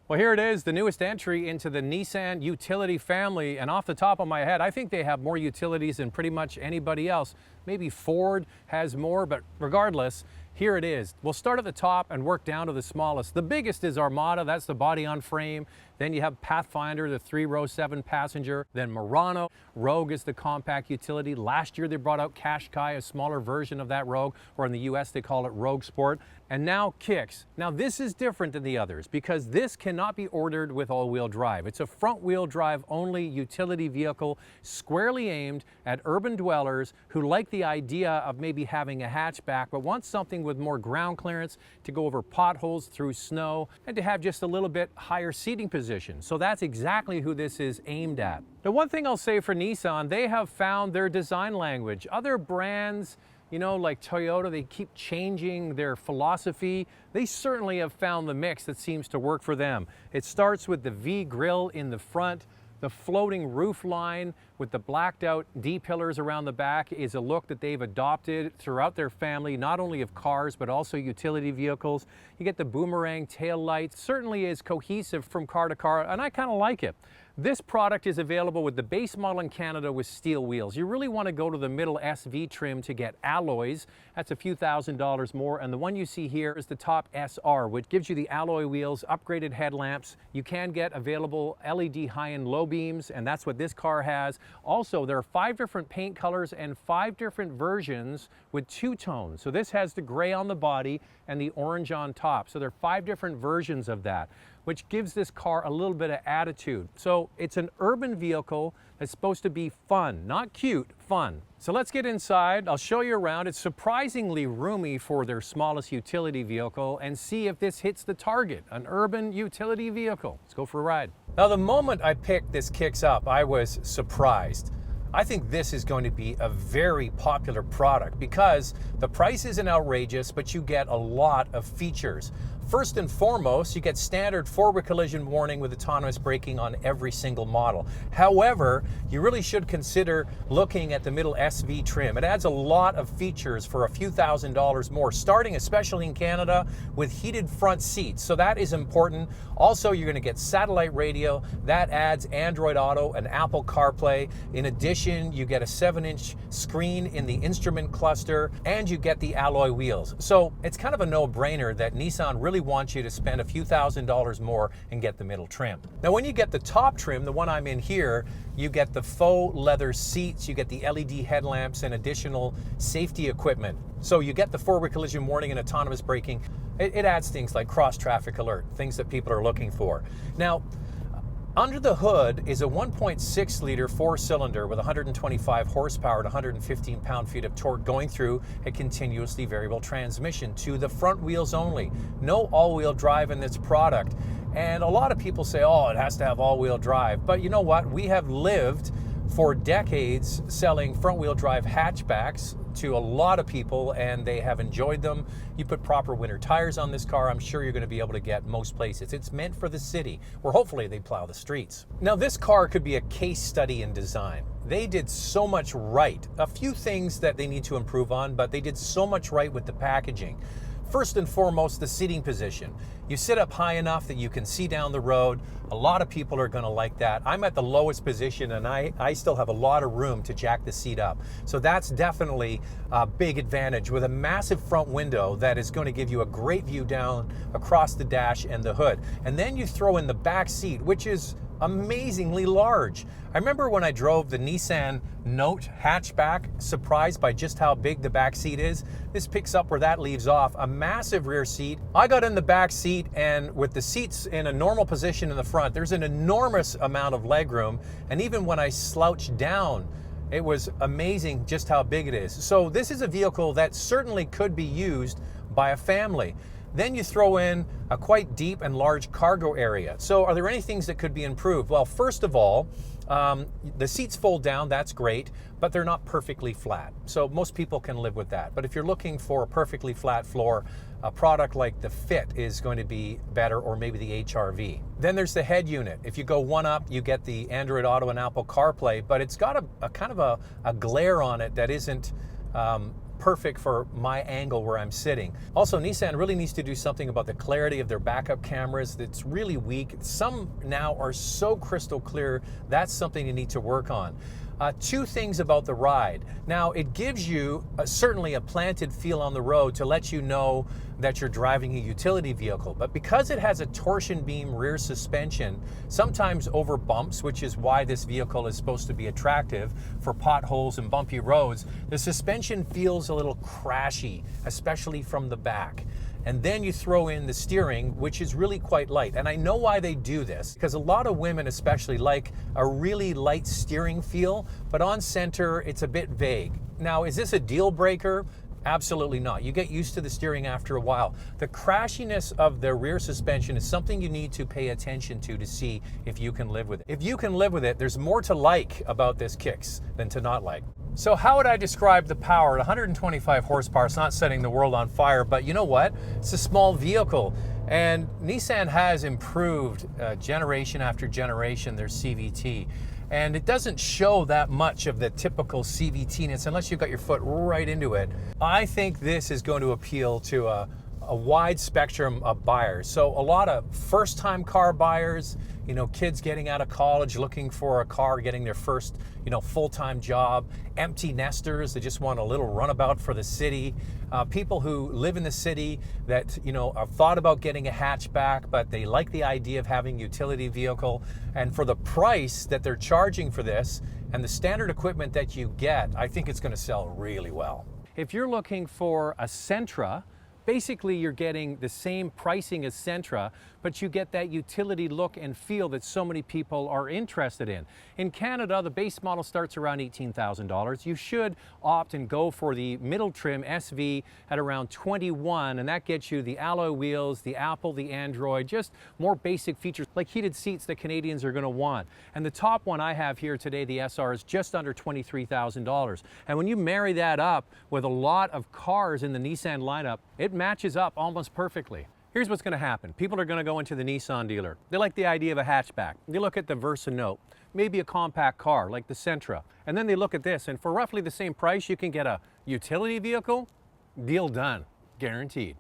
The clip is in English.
Well, here it is, the newest entry into the Nissan utility family, and off the top of my head, I think they have more utilities than pretty much anybody else. Maybe Ford has more, but regardless, here it is. We'll start at the top and work down to the smallest. The biggest is Armada, that's the body on frame. Then you have Pathfinder, the 3-row 7-passenger. Then Murano. Rogue is the compact utility. Last year they brought out Qashqai, a smaller version of that Rogue, or in the US they call it Rogue Sport. And now Kicks. Now this is different than the others because this cannot be ordered with all-wheel drive. It's a front-wheel drive only utility vehicle squarely aimed at urban dwellers who like the idea of maybe having a hatchback but want something with more ground clearance to go over potholes through snow and to have just a little bit higher seating position. So that's exactly who this is aimed at. The one thing I'll say for Nissan, they have found their design language. Other brands, you know, like Toyota, they keep changing their philosophy. They certainly have found the mix that seems to work for them. It starts with the V grille in the front. The floating roof line with the blacked out D-pillars around the back is a look that they've adopted throughout their family, not only of cars, but also utility vehicles. You get the boomerang tail lights, certainly is cohesive from car to car, and I kind of like it. This product is available with the base model in Canada with steel wheels. You really want to go to the middle SV trim to get alloys. That's a few $1,000s more. And the one you see here is the top SR, which gives you the alloy wheels, upgraded headlamps. You can get available LED high and low beams, and that's what this car has. Also, there are 5 different paint colors and 5 different versions with 2 tones. So this has the gray on the body and the orange on top. So there are 5 different versions of that, which gives this car a little bit of attitude. So it's an urban vehicle that's supposed to be fun, not cute, fun. So let's get inside. I'll show you around. It's surprisingly roomy for their smallest utility vehicle and see if this hits the target, an urban utility vehicle. Let's go for a ride. Now, the moment I picked this Kicks up, I was surprised. I think this is going to be a very popular product because the price isn't outrageous, but you get a lot of features. First and foremost, you get standard forward collision warning with autonomous braking on every single model. However, you really should consider looking at the middle SV trim. It adds a lot of features for a few $1,000s more, starting especially in Canada with heated front seats. So that is important. Also, you're going to get satellite radio. That adds Android Auto and Apple CarPlay. In addition, you get a 7-inch screen in the instrument cluster, and you get the alloy wheels. So it's kind of a no-brainer that Nissan really wants you to spend a few $1,000s more and get the middle trim. Now, when you get the top trim, the one I'm in here, you get the faux leather seats, you get the LED headlamps and additional safety equipment. So you get the forward collision warning and autonomous braking. It adds things like cross traffic alert, things that people are looking for. Now, under the hood is a 1.6-liter 4-cylinder with 125 horsepower and 115 pound-feet of torque going through a continuously variable transmission to the front wheels only. No all-wheel drive in this product. And a lot of people say, oh, it has to have all-wheel drive. But you know what? We have lived for decades selling front-wheel drive hatchbacks to a lot of people, and they have enjoyed them. You put proper winter tires on this car, I'm sure you're going to be able to get most places. It's meant for the city, where hopefully they plow the streets. Now, this car could be a case study in design. They did so much right. A few things that they need to improve on, but they did so much right with the packaging. First and foremost, the seating position. You sit up high enough that you can see down the road. A lot of people are going to like that. I'm at the lowest position, and I still have a lot of room to jack the seat up. So that's definitely a big advantage with a massive front window that is going to give you a great view down across the dash and the hood. And then you throw in the back seat, which is amazingly large. I remember when I drove the Nissan Note hatchback, surprised by just how big the back seat is. This picks up where that leaves off. A massive rear seat. I got in the back seat, and with the seats in a normal position in the front, there's an enormous amount of legroom. And even when I slouched down, it was amazing just how big it is. So this is a vehicle that certainly could be used by a family. Then you throw in a quite deep and large cargo area. So are there any things that could be improved? Well, first of all, the seats fold down, that's great, but they're not perfectly flat. So most people can live with that. But if you're looking for a perfectly flat floor, a product like the Fit is going to be better, or maybe the HR-V. Then there's the head unit. If you go one up, you get the Android Auto and Apple CarPlay, but it's got a kind of a glare on it that isn't perfect for my angle where I'm sitting. Also, Nissan really needs to do something about the clarity of their backup cameras. It's really weak. Some now are so crystal clear. That's something you need to work on. Two things about the ride. Now, it gives you certainly a planted feel on the road to let you know that you're driving a utility vehicle. But because it has a torsion beam rear suspension, sometimes over bumps, which is why this vehicle is supposed to be attractive for potholes and bumpy roads, the suspension feels a little crashy, especially from the back. And then you throw in the steering, which is really quite light. And I know why they do this, because a lot of women especially like a really light steering feel, but on Sentra, it's a bit vague. Now, is this a deal breaker? Absolutely not. You get used to the steering after a while. The crashiness of the rear suspension is something you need to pay attention to see if you can live with it. If you can live with it, there's more to like about this Kicks than to not like. So how would I describe the power? 125 horsepower, it's not setting the world on fire, but you know what? It's a small vehicle. And Nissan has improved generation after generation their CVT. And it doesn't show that much of the typical CVT-ness unless you've got your foot right into it. I think this is going to appeal to a wide spectrum of buyers. So a lot of first-time car buyers, you know, kids getting out of college looking for a car, getting their first, you know, full-time job, empty nesters that just want a little runabout for the city, people who live in the city that, you know, have thought about getting a hatchback, but they like the idea of having a utility vehicle. And for the price that they're charging for this and the standard equipment that you get, I think it's going to sell really well. If you're looking for a Sentra, basically you're getting the same pricing as Sentra, but you get that utility look and feel that so many people are interested in. In Canada, the base model starts around $18,000. You should opt and go for the middle trim SV at around $21,000, and that gets you the alloy wheels, the Apple, the Android, just more basic features like heated seats that Canadians are going to want. And the top one I have here today, the SR, is just under $23,000. And when you marry that up with a lot of cars in the Nissan lineup, it matches up almost perfectly. Here's what's going to happen. People are going to go into the Nissan dealer. They like the idea of a hatchback. They look at the Versa Note, maybe a compact car like the Sentra, and then they look at this, and for roughly the same price, you can get a utility vehicle. Deal done, guaranteed.